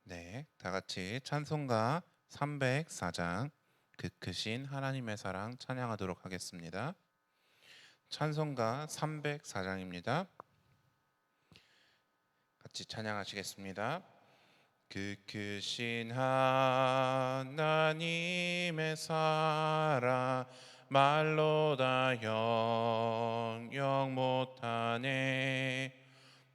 네, 다 같이 찬송가 304장 그 크신 하나님의 사랑 찬양하도록 하겠습니다. 찬송가 304장입니다. 같이 찬양하시겠습니다. 그 크신 하나님의 사랑 말로 다 형용 못하네.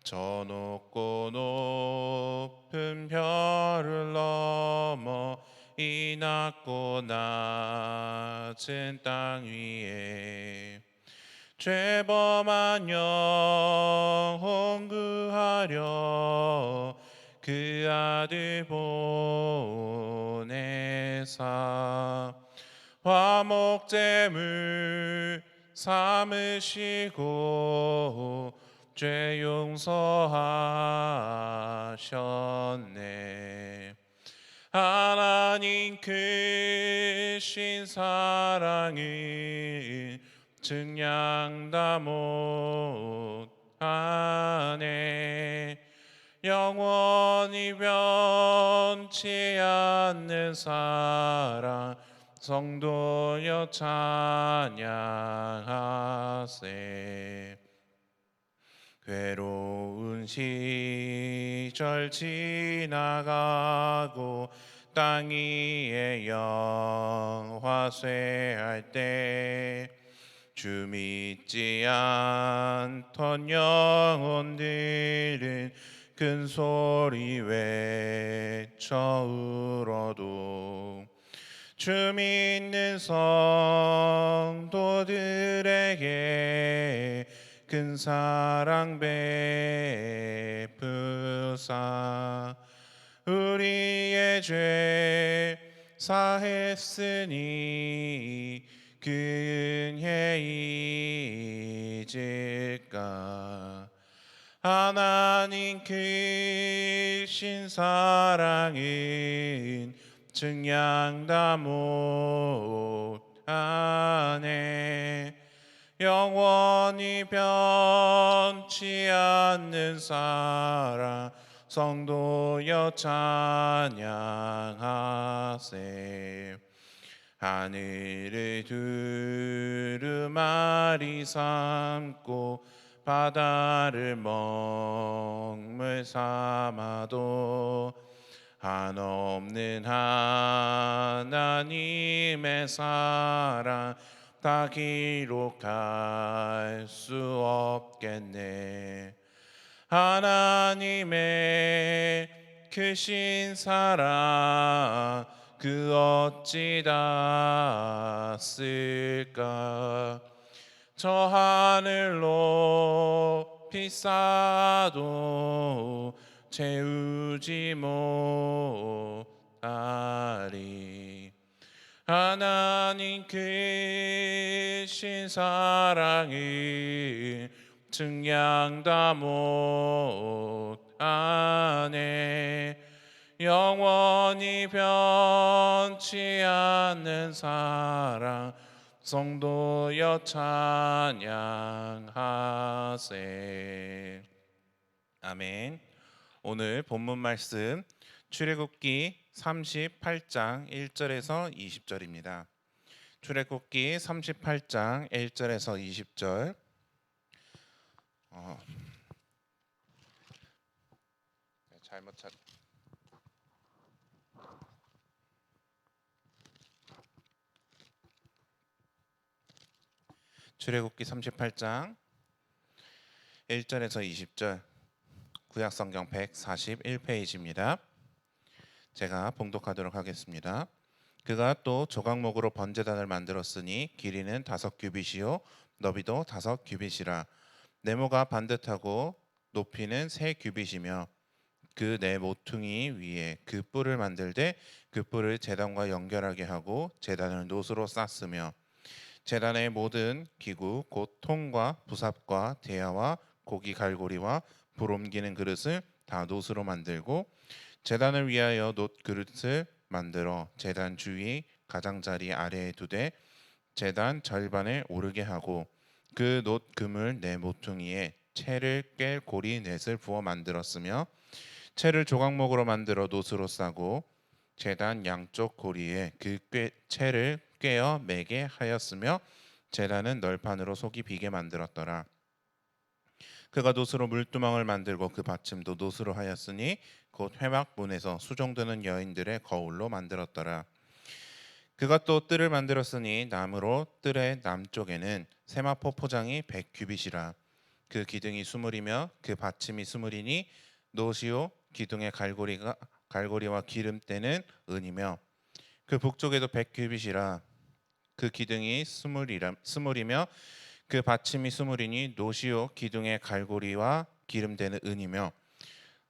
저 높고 높은 별을 넘어 이 낮고 낮은 땅 위에 죄범한 영혼 구하려 그 아들 보내사 화목제물 삼으시고 죄 용서하셨네. 하나님 크신 사랑을 증량 다 못하네. 영원히 변치 않는 사랑 성도여 찬양하세. 괴로운 시절 지나가고 땅 위에 영화 쇠할 때 주 믿지 않던 영혼들은 큰 소리 외쳐 울어도 주 믿는 성도들에게 큰 사랑 베푸사 우리의 죄 사했으니 그 은혜 잊을까. 하나님 크신 사랑은 증량 다 못하네. 영원히 변치 않는 사랑 성도여 찬양하세. 하늘을 두루마리 삼고 바다를 먹물 삼아도 한없는 하나님의 사랑 다 기록할 수 없겠네. 하나님의 크신 사랑 그 어찌 다 쓸까. 저 하늘 높이 쌓아도 채우지 못하리. 하나님 크신 사랑을 증량 다 못하네. 영원히 변치 않는 사랑 성도여 찬양하세. 아멘. 오늘 본문 말씀 출애굽기 38장 1절에서 20절입니다. 출애굽기 38장 1절에서 20절. 잘못 찾. 출애굽기 38장 1절에서 20절. 구약성경 141페이지입니다. 제가 봉독하도록 하겠습니다. 그가 또 조각목으로 번제단을 만들었으니 길이는 5규빗이요 너비도 5규빗이라. 네모가 반듯하고 높이는 3규빗이며 그 네 모퉁이 위에 그 뿔을 만들되 그 뿔을 제단과 연결하게 하고 제단을 놋으로 쌌으며 제단의 모든 기구 곧 통과 부삽과 대야와 고기 갈고리와 불 옮기는 그릇을 다 놋으로 만들고 제단을 위하여 놋 그릇을 만들어 제단 주위 가장자리 아래에 두되 제단 절반을 오르게 하고 그 놋 그물 네 모퉁이에 채를 깰 고리 넷을 부어 만들었으며 채를 조각목으로 만들어 놋으로 싸고 제단 양쪽 고리에 채를 꿰어 매게 하였으며 제단은 널판으로 속이 비게 만들었더라. 그가 놋으로 물두멍을 만들고 그 받침도 놋으로 하였으니 곧 회막문에서 수종드는 여인들의 거울로 만들었더라. 그가 또 뜰을 만들었으니 나무로 뜰의 남쪽에는 세마포 포장이 100규빗이라. 그 기둥이 수물이며 그 받침이 수물이니 노시오 기둥의 갈고리와 기름때는 은이며 그 북쪽에도 100규빗이라. 그 기둥이 스물이며 그 받침이 스물이니 노시오 기둥의 갈고리와 기름때는 은이며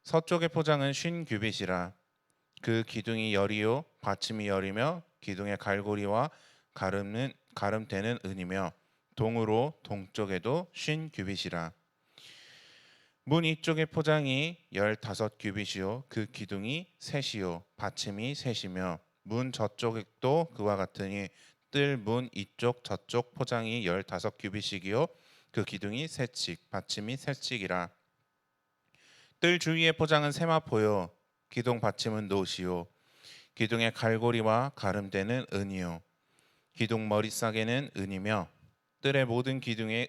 서쪽의 포장은 50규빗이라. 그 기둥이 열이요 받침이 열이며 기둥의 갈고리와 가름때는 은이며 동으로 동쪽에도 50규빗이라. 문 이쪽의 포장이 15규빗이요 그 기둥이 셋이요 받침이 셋이며 문 저쪽도 그와 같으니 뜰 문 이쪽 저쪽 포장이 15규빗이요 그 기둥이 셋씩 받침이 셋씩이라. 뜰 주위의 포장은 세마포요 기둥 받침은 놋이요 기둥의 갈고리와 가름대는 은이요 기둥 머리싸개는 은이며 뜰의 모든 기둥에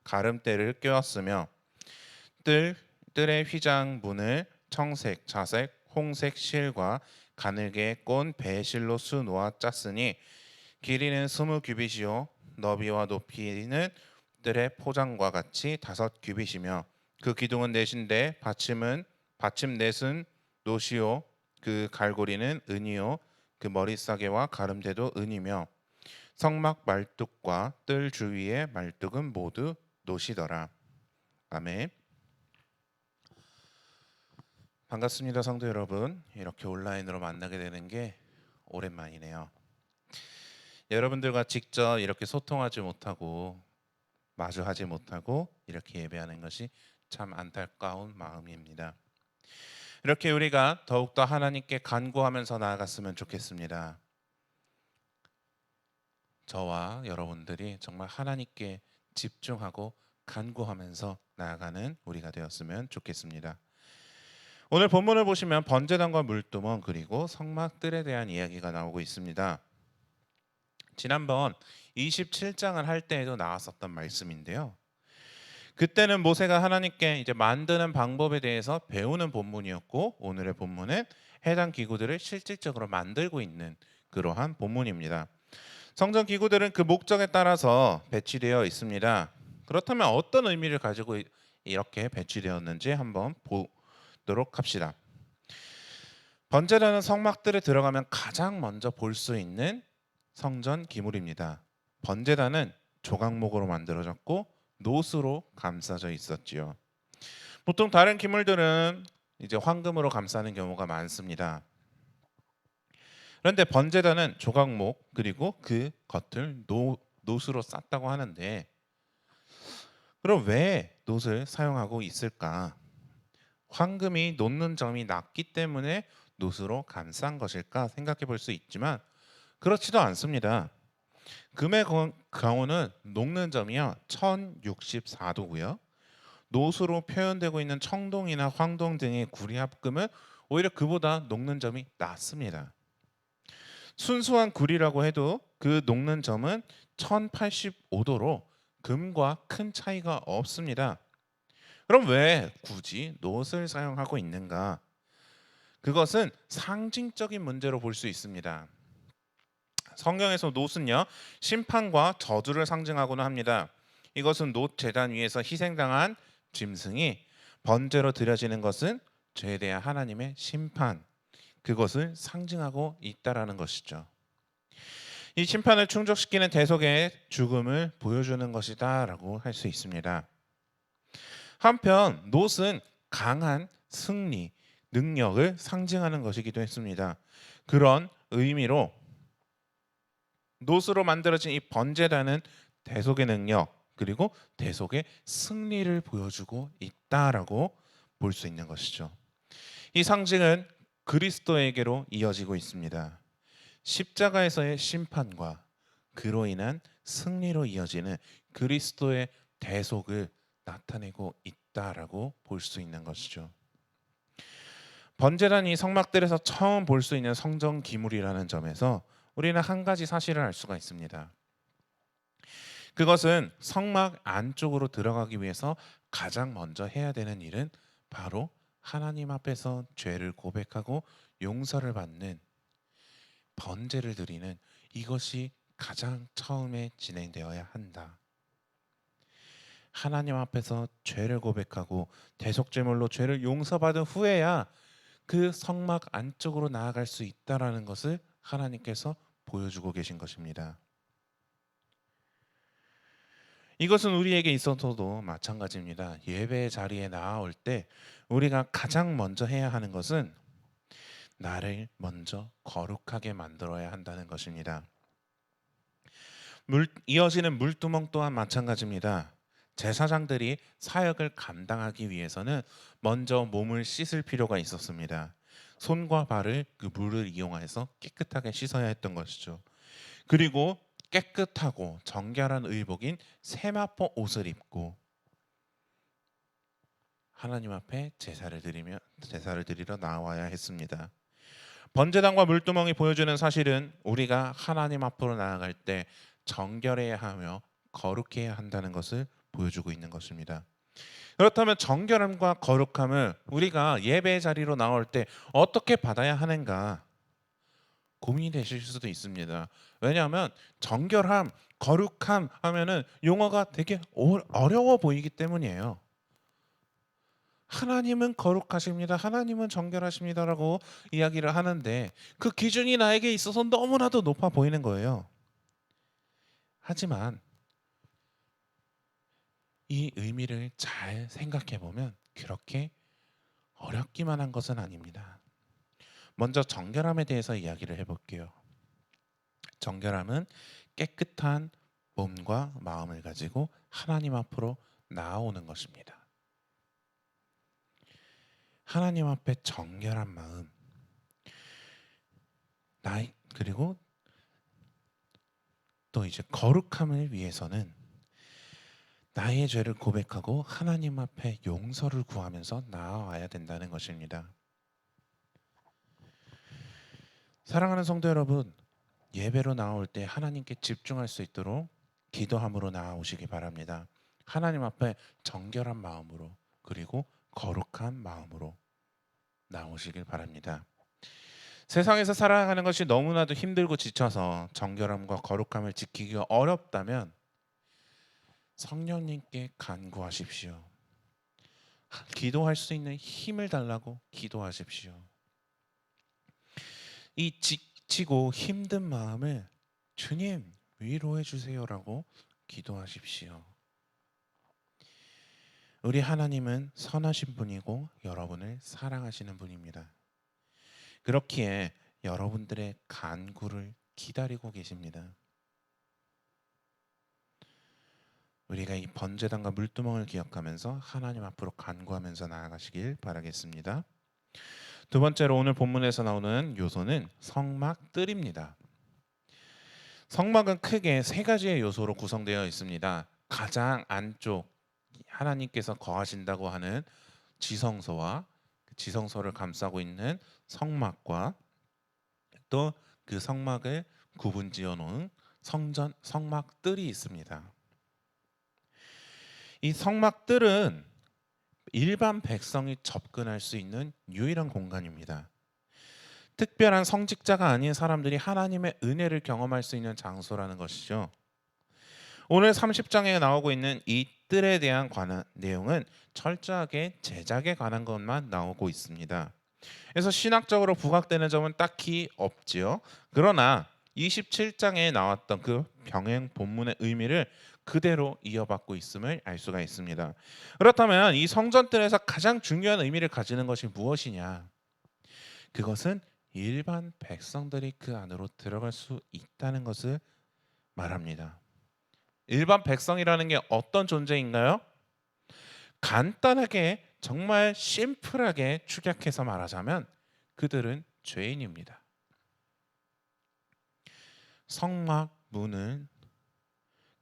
가름대를 꿰었으며 뜰의 휘장 문을 청색, 자색, 홍색 실과 가늘게 꼰 배실로 수놓아 짰으니 길이는 20규빗이요 너비와 높이는 뜰의 포장과 같이 5규빗이며 그 기둥은 넷인데 받침 넷은 놋이요 그 갈고리는 은이요 그 머리싸개와 가름대도 은이며 성막 말뚝과 뜰 주위의 말뚝은 모두 놋이더라. 아멘. 반갑습니다, 성도 여러분. 이렇게 온라인으로 만나게 되는 게 오랜만이네요. 여러분들과 직접 이렇게 소통하지 못하고 마주하지 못하고 이렇게 예배하는 것이 참 안타까운 마음입니다. 이렇게 우리가 더욱더 하나님께 간구하면서 나아갔으면 좋겠습니다. 저와 여러분들이 정말 하나님께 집중하고 간구하면서 나아가는 우리가 되었으면 좋겠습니다. 오늘 본문을 보시면 번제단과 물두멍 그리고 성막들에 대한 이야기가 나오고 있습니다. 지난번 27장을 할 때에도 나왔었던 말씀인데요. 그때는 모세가 하나님께 이제 만드는 방법에 대해서 배우는 본문이었고 오늘의 본문은 해당 기구들을 실질적으로 만들고 있는 그러한 본문입니다. 성전 기구들은 그 목적에 따라서 배치되어 있습니다. 그렇다면 어떤 의미를 가지고 이렇게 배치되었는지 한번 보도록 합시다. 번제라는 성막들에 들어가면 가장 먼저 볼 수 있는 성전 기물입니다. 번제단은 조각목으로 만들어졌고 놋으로 감싸져 있었지요. 보통 다른 기물들은 이제 황금으로 감싸는 경우가 많습니다. 그런데 번제단은 조각목 그리고 그 겉을 놋으로 쌌다고 하는데 그럼 왜 놋을 사용하고 있을까? 황금이 녹는 점이 낮기 때문에 놋으로 감싼 것일까 생각해 볼 수 있지만 그렇지도 않습니다. 금의 경우는 녹는 점이요 1064도고요. 놋으로 표현되고 있는 청동이나 황동 등의 구리합금은 오히려 그보다 녹는 점이 낮습니다. 순수한 구리라고 해도 그 녹는 점은 1085도로 금과 큰 차이가 없습니다. 그럼 왜 굳이 놋을 사용하고 있는가? 그것은 상징적인 문제로 볼 수 있습니다. 성경에서 놋은요 심판과 저주를 상징하고는 합니다. 이것은 놋 제단 위에서 희생당한 짐승이 번제로 드려지는 것은 죄에 대한 하나님의 심판, 그것을 상징하고 있다라는 것이죠. 이 심판을 충족시키는 대속의 죽음을 보여주는 것이다라고 할 수 있습니다. 한편 놋은 강한 승리, 능력을 상징하는 것이기도 했습니다. 그런 의미로 놋으로 만들어진 이 번제단은 대속의 능력 그리고 대속의 승리를 보여주고 있다라고 볼 수 있는 것이죠. 이 상징은 그리스도에게로 이어지고 있습니다. 십자가에서의 심판과 그로 인한 승리로 이어지는 그리스도의 대속을 나타내고 있다라고 볼 수 있는 것이죠. 번제단이 성막들에서 처음 볼 수 있는 성전 기물이라는 점에서 우리는 한 가지 사실을 알 수가 있습니다. 그것은 성막 안쪽으로 들어가기 위해서 가장 먼저 해야 되는 일은 바로 하나님 앞에서 죄를 고백하고 용서를 받는 번제를 드리는 이것이 가장 처음에 진행되어야 한다. 하나님 앞에서 죄를 고백하고 대속제물로 죄를 용서받은 후에야 그 성막 안쪽으로 나아갈 수 있다라는 것을 하나님께서 보여주고 계신 것입니다. 이것은 우리에게 있어서도 마찬가지입니다. 예배 자리에 나아올 때 우리가 가장 먼저 해야 하는 것은 나를 먼저 거룩하게 만들어야 한다는 것입니다. 이어지는 물두멍 또한 마찬가지입니다. 제사장들이 사역을 감당하기 위해서는 먼저 몸을 씻을 필요가 있었습니다. 손과 발을 그 물을 이용해서 깨끗하게 씻어야 했던 것이죠. 그리고 깨끗하고 정결한 의복인 세마포 옷을 입고 하나님 앞에 제사를 드리러 나와야 했습니다. 번제단과 물두멍이 보여주는 사실은 우리가 하나님 앞으로 나아갈 때 정결해야 하며 거룩해야 한다는 것을 보여주고 있는 것입니다. 그렇다면 정결함과 거룩함을 우리가 예배 자리로 나올 때 어떻게 받아야 하는가 고민이 되실 수도 있습니다. 왜냐하면 정결함, 거룩함 하면은 용어가 되게 어려워 보이기 때문이에요. 하나님은 거룩하십니다. 하나님은 정결하십니다라고 이야기를 하는데 그 기준이 나에게 있어서 너무나도 높아 보이는 거예요. 하지만 이 의미를 잘 생각해 보면 그렇게 어렵기만 한 것은 아닙니다. 먼저 정결함에 대해서 이야기를 해볼게요. 정결함은 깨끗한 몸과 마음을 가지고 하나님 앞으로 나아오는 것입니다. 하나님 앞에 정결한 마음, 그리고 또 이제 거룩함을 위해서는 나의 죄를 고백하고 하나님 앞에 용서를 구하면서 나아와야 된다는 것입니다. 사랑하는 성도 여러분, 예배로 나올 때 하나님께 집중할 수 있도록 기도함으로 나아오시기 바랍니다. 하나님 앞에 정결한 마음으로 그리고 거룩한 마음으로 나오시길 바랍니다. 세상에서 살아가는 것이 너무나도 힘들고 지쳐서 정결함과 거룩함을 지키기가 어렵다면 성령님께 간구하십시오. 기도할 수 있는 힘을 달라고 기도하십시오. 이 지치고 힘든 마음을 주님 위로해 주세요라고 기도하십시오. 우리 하나님은 선하신 분이고 여러분을 사랑하시는 분입니다. 그렇기에 여러분들의 간구를 기다리고 계십니다. 우리가 이 번제단과 물두멍을 기억하면서 하나님 앞으로 간구하면서 나아가시길 바라겠습니다. 두 번째로 오늘 본문에서 나오는 요소는 성막뜰입니다. 성막은 크게 세 가지의 요소로 구성되어 있습니다. 가장 안쪽 하나님께서 거하신다고 하는 지성소와 그 지성소를 감싸고 있는 성막과 또 그 성막을 구분지어 놓은 성막뜰이 있습니다. 이 성막뜰은 일반 백성이 접근할 수 있는 유일한 공간입니다. 특별한 성직자가 아닌 사람들이 하나님의 은혜를 경험할 수 있는 장소라는 것이죠. 오늘 30장에 나오고 있는 이 뜰에 대한 내용은 철저하게 제작에 관한 것만 나오고 있습니다. 그래서 신학적으로 부각되는 점은 딱히 없지요. 그러나 27장에 나왔던 그 병행 본문의 의미를 그대로 이어받고 있음을 알 수가 있습니다. 그렇다면 이 성전뜰에서 가장 중요한 의미를 가지는 것이 무엇이냐? 그것은 일반 백성들이 그 안으로 들어갈 수 있다는 것을 말합니다. 일반 백성이라는 게 어떤 존재인가요? 간단하게 정말 심플하게 축약해서 말하자면 그들은 죄인입니다. 성막 문은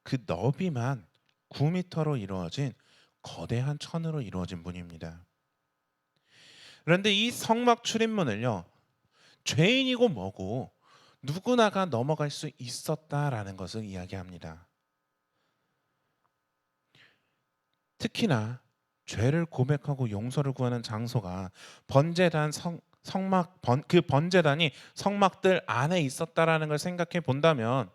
그 너비만 9m로 이루어진 거대한 천으로 이루어진 문입니다. 그런데 이 성막 출입문을요, 죄인이고 뭐고 누구나가 넘어갈 수 있었다라는 것을 이야기합니다. 특히나 죄를 고백하고 용서를 구하는 장소가 번제단 성막 그 번제단이 성막들 안에 있었다라는 걸 생각해 본다면,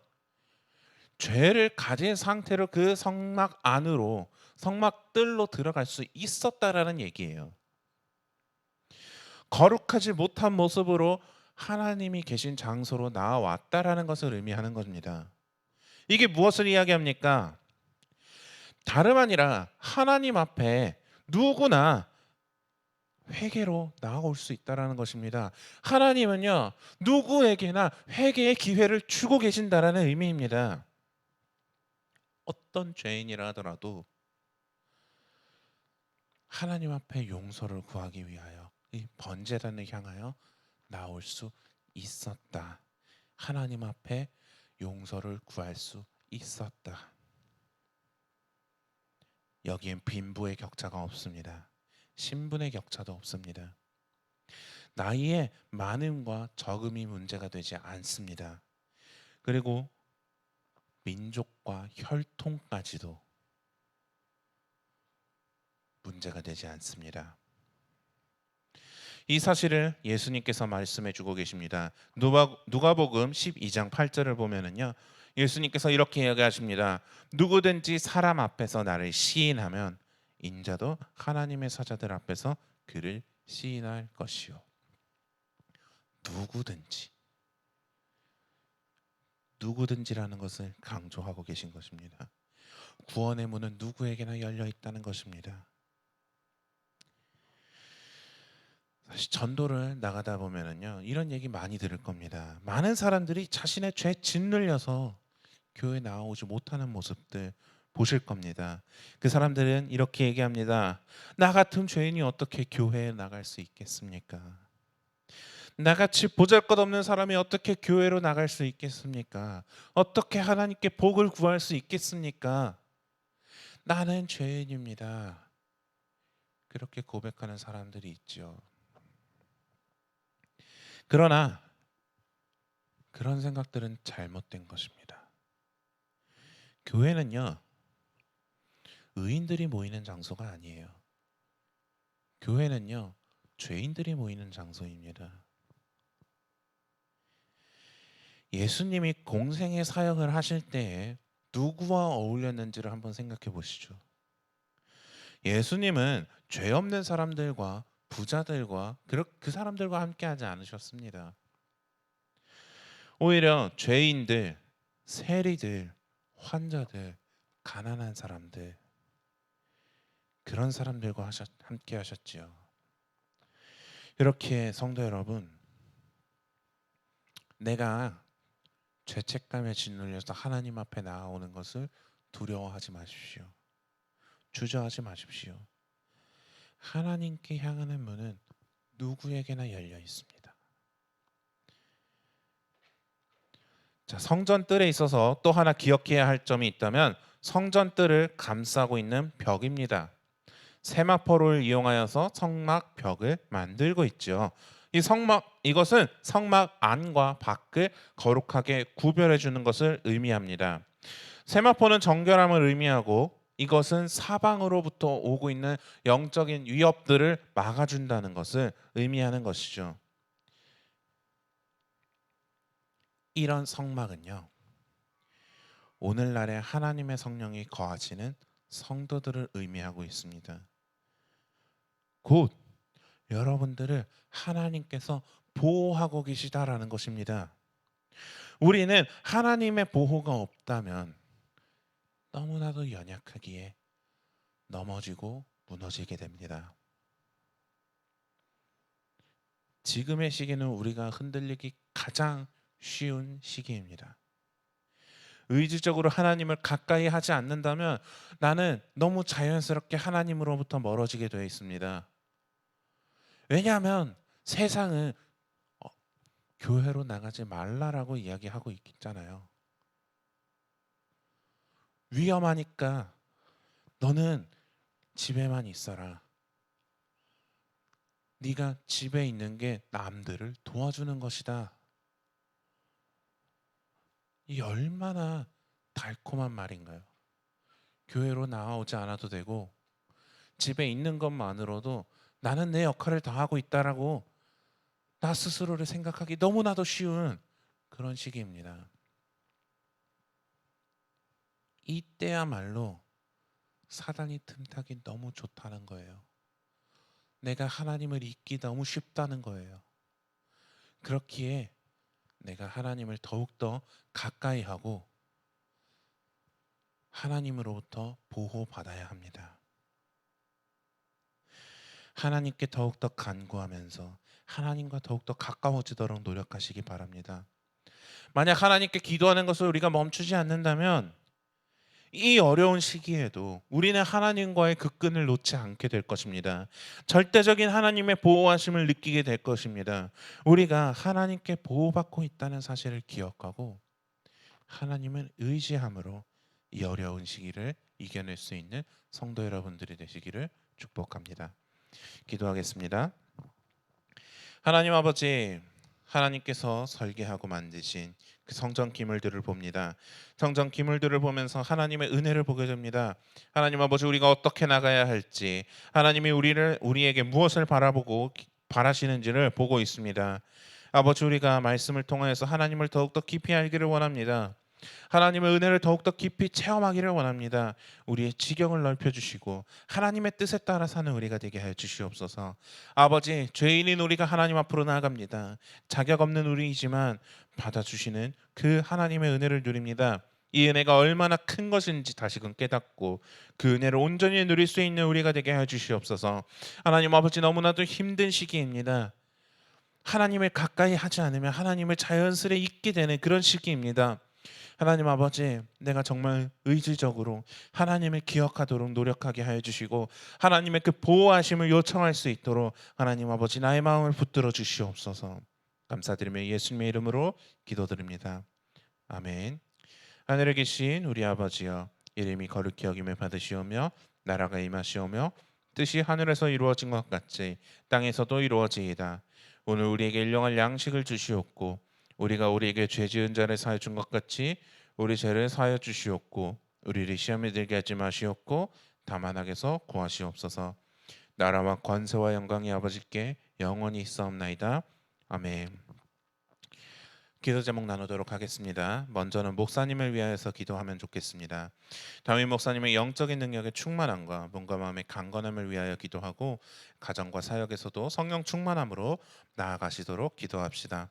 죄를 가진 상태로 그 성막 안으로 성막들로 들어갈 수 있었다라는 얘기예요. 거룩하지 못한 모습으로 하나님이 계신 장소로 나왔다라는 것을 의미하는 겁니다. 이게 무엇을 이야기합니까? 다름 아니라 하나님 앞에 누구나 회개로 나아올 수 있다라는 것입니다. 하나님은요, 누구에게나 회개의 기회를 주고 계신다라는 의미입니다. 어떤 죄인이라 하더라도 하나님 앞에 용서를 구하기 위하여 이 번제단을 향하여 나올 수 있었다. 하나님 앞에 용서를 구할 수 있었다. 여기엔 빈부의 격차가 없습니다. 신분의 격차도 없습니다. 나이의 많음과 적음이 문제가 되지 않습니다. 그리고 민족과 혈통까지도 문제가 되지 않습니다. 이 사실을 예수님께서 말씀해 주고 계십니다. 누가복음 12장 8절을 보면은요, 예수님께서 이렇게 이야기하십니다. 누구든지 사람 앞에서 나를 시인하면 인자도 하나님의 사자들 앞에서 그를 시인할 것이요. 누구든지라는 것을 강조하고 계신 것입니다. 구원의 문은 누구에게나 열려 있다는 것입니다. 사실 전도를 나가다 보면은요, 이런 얘기 많이 들을 겁니다. 많은 사람들이 자신의 죄 짓눌려서 교회 나오지 못하는 모습들 보실 겁니다. 그 사람들은 이렇게 얘기합니다. 나 같은 죄인이 어떻게 교회에 나갈 수 있겠습니까? 나같이 보잘것없는 사람이 어떻게 교회로 나갈 수 있겠습니까? 어떻게 하나님께 복을 구할 수 있겠습니까? 나는 죄인입니다. 그렇게 고백하는 사람들이 있죠. 그러나 그런 생각들은 잘못된 것입니다. 교회는요, 의인들이 모이는 장소가 아니에요. 교회는요, 죄인들이 모이는 장소입니다. 예수님이 공생의 사역을 하실 때에 누구와 어울렸는지를 한번 생각해 보시죠. 예수님은 죄 없는 사람들과 부자들과 그 사람들과 함께 하지 않으셨습니다. 오히려 죄인들, 세리들, 환자들, 가난한 사람들, 그런 사람들과 함께 하셨지요. 이렇게 성도 여러분, 내가 죄책감에 짓눌려서 하나님 앞에 나아오는 것을 두려워하지 마십시오. 주저하지 마십시오. 하나님께 향하는 문은 누구에게나 열려 있습니다. 자, 성전 뜰에 있어서 또 하나 기억해야 할 점이 있다면 성전 뜰을 감싸고 있는 벽입니다. 세마포를 이용하여서 성막 벽을 만들고 있죠. 이것은 성막 안과 밖을 거룩하게 구별해 주는 것을 의미합니다. 세마포는 정결함을 의미하고, 이것은 사방으로부터 오고 있는 영적인 위협들을 막아준다는 것을 의미하는 것이죠. 이런 성막은요, 오늘날의 하나님의 성령이 거하시는 성도들을 의미하고 있습니다. 곧 여러분들을 하나님께서 보호하고 계시다라는 것입니다. 우리는 하나님의 보호가 없다면 너무나도 연약하기에 넘어지고 무너지게 됩니다. 지금의 시기는 우리가 흔들리기 가장 쉬운 시기입니다. 의지적으로 하나님을 가까이 하지 않는다면 나는 너무 자연스럽게 하나님으로부터 멀어지게 되어 있습니다. 왜냐하면 세상은 교회로 나가지 말라라고 이야기하고 있잖아요. 위험하니까 너는 집에만 있어라. 네가 집에 있는 게 남들을 도와주는 것이다. 이 얼마나 달콤한 말인가요? 교회로 나오지 않아도 되고 집에 있는 것만으로도 나는 내 역할을 다 하고 있다라고 나 스스로를 생각하기 너무나도 쉬운 그런 시기입니다. 이때야말로 사단이 틈타기 너무 좋다는 거예요. 내가 하나님을 잊기 너무 쉽다는 거예요. 그렇기에 내가 하나님을 더욱더 가까이 하고 하나님으로부터 보호받아야 합니다. 하나님께 더욱더 간구하면서 하나님과 더욱더 가까워지도록 노력하시기 바랍니다. 만약 하나님께 기도하는 것을 우리가 멈추지 않는다면 이 어려운 시기에도 우리는 하나님과의 그 끈을 놓지 않게 될 것입니다. 절대적인 하나님의 보호하심을 느끼게 될 것입니다. 우리가 하나님께 보호받고 있다는 사실을 기억하고 하나님을 의지함으로 이 어려운 시기를 이겨낼 수 있는 성도 여러분들이 되시기를 축복합니다. 기도하겠습니다. 하나님 아버지, 하나님께서 설계하고 만드신 그 성전 기물들을 봅니다. 성전 기물들을 보면서 하나님의 은혜를 보게 됩니다. 하나님 아버지, 우리가 어떻게 나가야 할지, 하나님이 우리에게 무엇을 바라시는지를 보고 있습니다. 아버지, 우리가 말씀을 통하여서 하나님을 더욱더 깊이 알기를 원합니다. 하나님의 은혜를 더욱더 깊이 체험하기를 원합니다. 우리의 지경을 넓혀주시고 하나님의 뜻에 따라 사는 우리가 되게 하여 주시옵소서. 아버지, 죄인인 우리가 하나님 앞으로 나아갑니다. 자격 없는 우리이지만 받아주시는 그 하나님의 은혜를 누립니다. 이 은혜가 얼마나 큰 것인지 다시금 깨닫고 그 은혜를 온전히 누릴 수 있는 우리가 되게 하여 주시옵소서. 하나님 아버지, 너무나도 힘든 시기입니다. 하나님을 가까이 하지 않으면 하나님을 자연스레 잊게 되는 그런 시기입니다. 하나님 아버지, 내가 정말 의지적으로 하나님을 기억하도록 노력하게 하여 주시고 하나님의 그 보호하심을 요청할 수 있도록 하나님 아버지, 나의 마음을 붙들어 주시옵소서. 감사드리며 예수님의 이름으로 기도드립니다. 아멘. 하늘에 계신 우리 아버지여, 이름이 거룩히 여김을 받으시오며 나라가 임하시오며 뜻이 하늘에서 이루어진 것 같이 땅에서도 이루어지이다. 오늘 우리에게 일용할 양식을 주시옵고 우리가 우리에게 죄 지은 자를 사하여 준 것 같이 우리 죄를 사하여 주시옵고 우리를 시험에 들게 하지 마시옵고 다만 악에서 구하시옵소서. 나라와 권세와 영광이 아버지께 영원히 있사옵나이다. 아멘. 기도 제목 나누도록 하겠습니다. 먼저는 목사님을 위하여서 기도하면 좋겠습니다. 담임 목사님의 영적인 능력의 충만함과 몸과 마음의 강건함을 위하여 기도하고 가정과 사역에서도 성령 충만함으로 나아가시도록 기도합시다.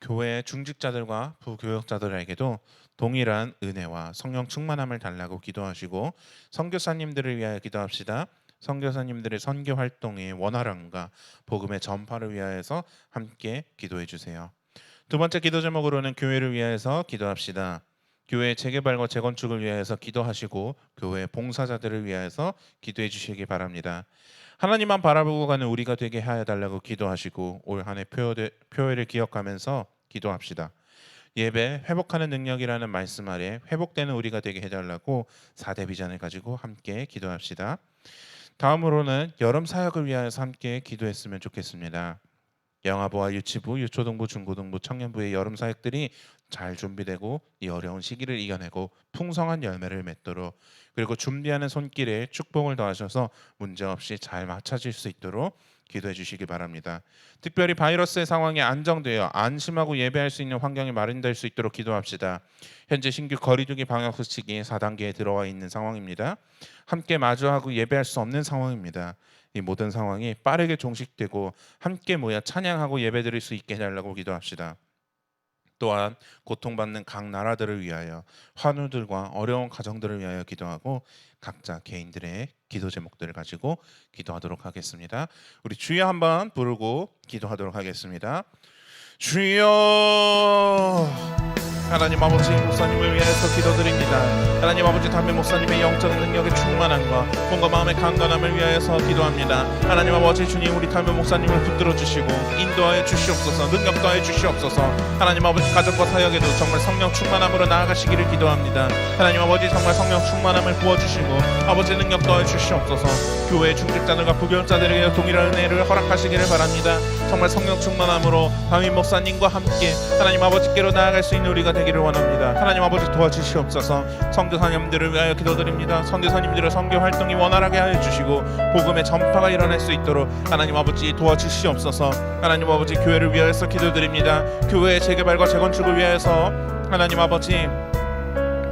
교회 중직자들과 부교역자들에게도 동일한 은혜와 성령 충만함을 달라고 기도하시고 선교사님들을 위하여 기도합시다. 선교사님들의 선교 활동의 원활함과 복음의 전파를 위하여서 함께 기도해 주세요. 두 번째 기도 제목으로는 교회를 위하여서 기도합시다. 교회 재개발과 재건축을 위하여서 기도하시고 교회 봉사자들을 위하여서 기도해 주시기 바랍니다. 하나님만 바라보고 가는 우리가 되게 하여 달라고 기도하시고 올 한 해 표회를 기억하면서 기도합시다. 예배 회복하는 능력이라는 말씀 아래 회복되는 우리가 되게 해달라고 4대 비전을 가지고 함께 기도합시다. 다음으로는 여름 사역을 위하여서 함께 기도했으면 좋겠습니다. 영아부와 유치부, 유초등부, 중고등부, 청년부의 여름 사역들이 잘 준비되고 이 어려운 시기를 이겨내고 풍성한 열매를 맺도록, 그리고 준비하는 손길에 축복을 더하셔서 문제없이 잘 마쳐질 수 있도록 기도해 주시기 바랍니다. 특별히 바이러스의 상황이 안정되어 안심하고 예배할 수 있는 환경이 마련될 수 있도록 기도합시다. 현재 신규 거리두기 방역 수칙이 4단계에 들어와 있는 상황입니다. 함께 마주하고 예배할 수 없는 상황입니다. 이 모든 상황이 빠르게 종식되고 함께 모여 찬양하고 예배드릴 수 있게 해달라고 기도합시다. 또한 고통받는 각 나라들을 위하여, 환우들과 어려운 가정들을 위하여 기도하고 각자 개인들의 기도 제목들을 가지고 기도하도록 하겠습니다. 우리 주여 한번 부르고 기도하도록 하겠습니다. 주여, 하나님 아버지 목사님을 위해서 기도드립니다. 하나님 아버지 담임 목사님의 영적 능력의 충만함과 몸과 마음의 강건함을 위하여서 기도합니다. 하나님 아버지 주님 우리 담임 목사님을 붙들어 주시고 인도하여 주시옵소서. 능력 더해 주시옵소서. 하나님 아버지 가정과 사역에도 정말 성령 충만함으로 나아가시기를 기도합니다. 하나님 아버지 정말 성령 충만함을 부어주시고 아버지 능력 더해 주시옵소서. 교회 중직자들과 부교자들에게 동일한 은혜를 허락하시기를 바랍니다. 정말 성령 충만함으로 담임 목사님과 함께 하나님 아버지께로 나아갈 수 있는 우리가 되기를 원합니다. 하나님 아버지 도와주시옵소서. 선교사님들을 위하여 기도드립니다. 선교사님들의 선교 활동이 원활하게 하여 주시고 복음의 전파가 일어날 수 있도록 하나님 아버지 도와주시옵소서. 하나님 아버지 교회를 위하여서 기도드립니다. 교회의 재개발과 재건축을 위하여서 하나님 아버지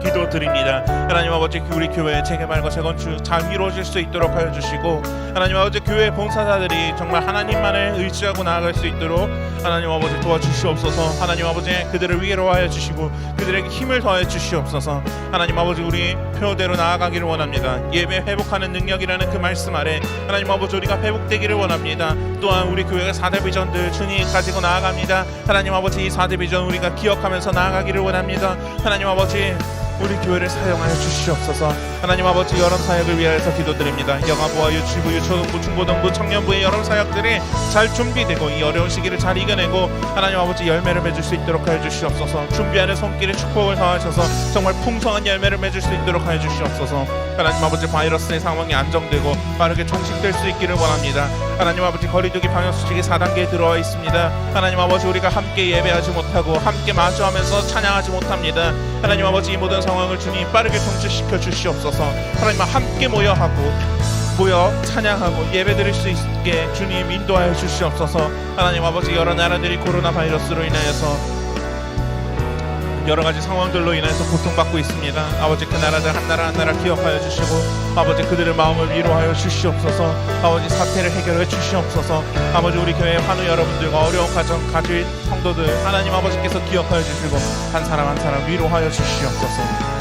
기도드립니다. 하나님 아버지 우리 교회 재개발과 재건축 잘 이루어질 수 있도록 하여 주시고 하나님 아버지 교회 봉사자들이 정말 하나님만을 의지하고 나아갈 수 있도록 하나님 아버지 도와주시옵소서. 하나님 아버지 그들을 위로하여 주시고 그들에게 힘을 더해 주시옵소서. 하나님 아버지 우리 표대로 나아가기를 원합니다. 예배 회복하는 능력이라는 그 말씀 아래 하나님 아버지 우리가 회복되기를 원합니다. 또한 우리 교회가 4대 비전들 주님 가지고 나아갑니다. 하나님 아버지 이 4대 비전 우리가 기억하면서 나아가기를 원합니다. 하나님 아버지 우리 교회를 사용하여 주시옵소서. 하나님 아버지 여러 사역을 위하여서 기도드립니다. 영아부와 유치부, 유초등부, 중고등부, 청년부의 여러 사역들이 잘 준비되고 이 어려운 시기를 잘 이겨내고 하나님 아버지 열매를 맺을 수 있도록 하여 주시옵소서. 준비하는 손길에 축복을 더하셔서 정말 풍성한 열매를 맺을 수 있도록 하여 주시옵소서. 하나님 아버지 바이러스의 상황이 안정되고 빠르게 종식될 수 있기를 원합니다. 하나님 아버지 거리두기 방역수칙이 4단계에 들어와 있습니다. 하나님 아버지 우리가 함께 예배하지 못하고 함께 마주하면서 찬양하지 못합니다. 하나님 아버지 이 모든 상황을 주님 빠르게 통치시켜 주시옵소서. 하나님 함께 모여 찬양하고 예배드릴 수 있게 주님 인도하여 주시옵소서. 하나님 아버지 여러 나라들이 코로나 바이러스로 인하여서 여러 가지 상황들로 인해서 고통받고 있습니다. 아버지 그 나라들 한 나라 기억하여 주시고 아버지 그들의 마음을 위로하여 주시옵소서. 아버지 사태를 해결해 주시옵소서. 아버지 우리 교회 환우 여러분들과 어려운 가정 가진 성도들 하나님 아버지께서 기억하여 주시고 한 사람 한 사람 위로하여 주시옵소서.